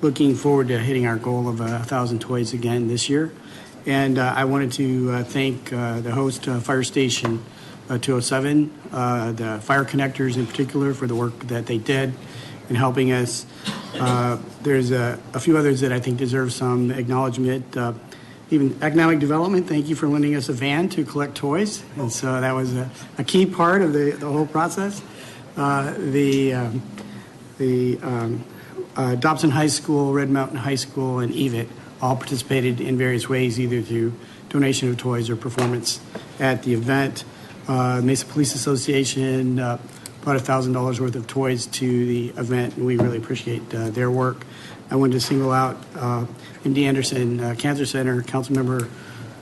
looking forward to hitting our goal of 1,000 toys again this year. And I wanted to thank the host fire station 207, the fire connectors in particular, for the work that they did in helping us. There's a few others that I think deserve some acknowledgement. Even economic development, thank you for lending us a van to collect toys. And so that was a key part of the whole process. Dobson High School, Red Mountain High School, and EVIT all participated in various ways, either through donation of toys or performance at the event. Mesa Police Association brought $1,000 worth of toys to the event, and we really appreciate their work. I wanted to single out MD Anderson Cancer Center. Councilmember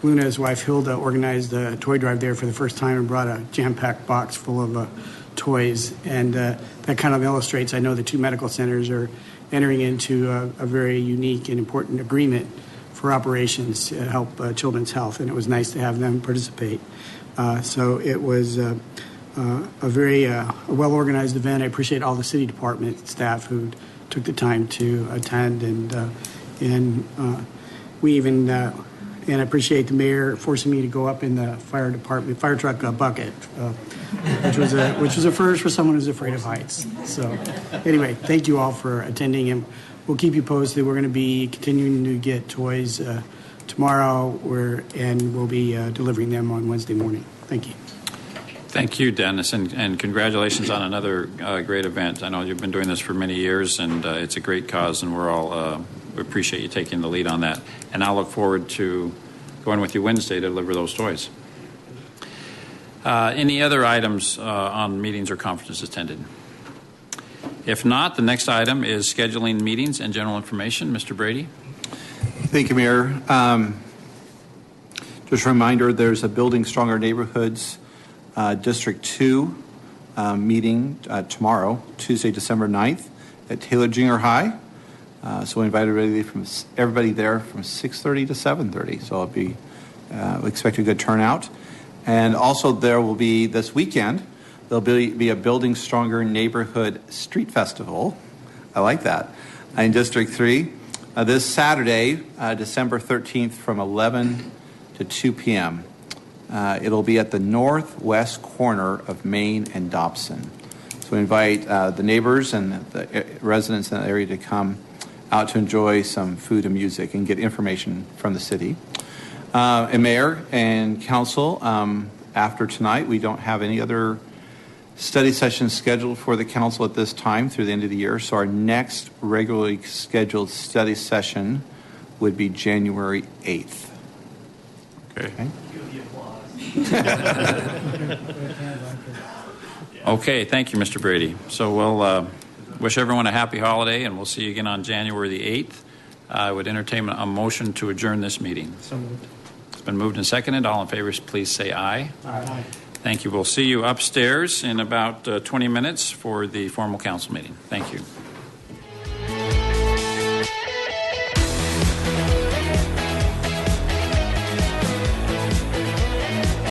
Luna's wife Hilda organized a toy drive there for the first time and brought a jam-packed box full of toys, and that kind of illustrates, I know the two medical centers are entering into a very unique and important agreement for operations to help children's health, and it was nice to have them participate. So it was a very well-organized event. I appreciate all the city department staff who took the time to attend, and we even and I appreciate the mayor forcing me to go up in the fire truck bucket, which was a first for someone who's afraid of heights. So anyway, thank you all for attending, and we'll keep you posted. We're going to be continuing to get toys tomorrow, and we'll be delivering them on Wednesday morning. Thank you. Thank you, Dennis, and congratulations on another great event. I know you've been doing this for many years, and it's a great cause, and we appreciate you taking the lead on that. And I'll look forward to going with you Wednesday to deliver those toys. Any other items on meetings or conferences attended? If not, the next item is scheduling meetings and general information. Mr. Brady? Thank you, Mayor. Just a reminder, there's a Building Stronger Neighborhoods District 2 meeting tomorrow, Tuesday, December 9th at Taylor Junior High. So we invite everybody there from 6:30 to 7:30. So we expect a good turnout. And also there will be this weekend, there'll be a Building Stronger Neighborhood Street Festival. I like that. In District 3. This Saturday, December 13th from 11 to 2 p.m. It'll be at the northwest corner of Main and Dobson. So we invite the neighbors and the residents in the area to come out to enjoy some food and music and get information from the city. And Mayor and Council, after tonight, we don't have any other study sessions scheduled for the Council at this time through the end of the year. So our next regularly scheduled study session would be January 8th. Okay. Okay, thank you, Mr. Brady. So we'll wish everyone a happy holiday, and we'll see you again on January the 8th. I would entertain a motion to adjourn this meeting. So moved. It's been moved and seconded. All in favor, please say aye. Aye. Thank you. We'll see you upstairs in about 20 minutes for the formal council meeting. Thank you.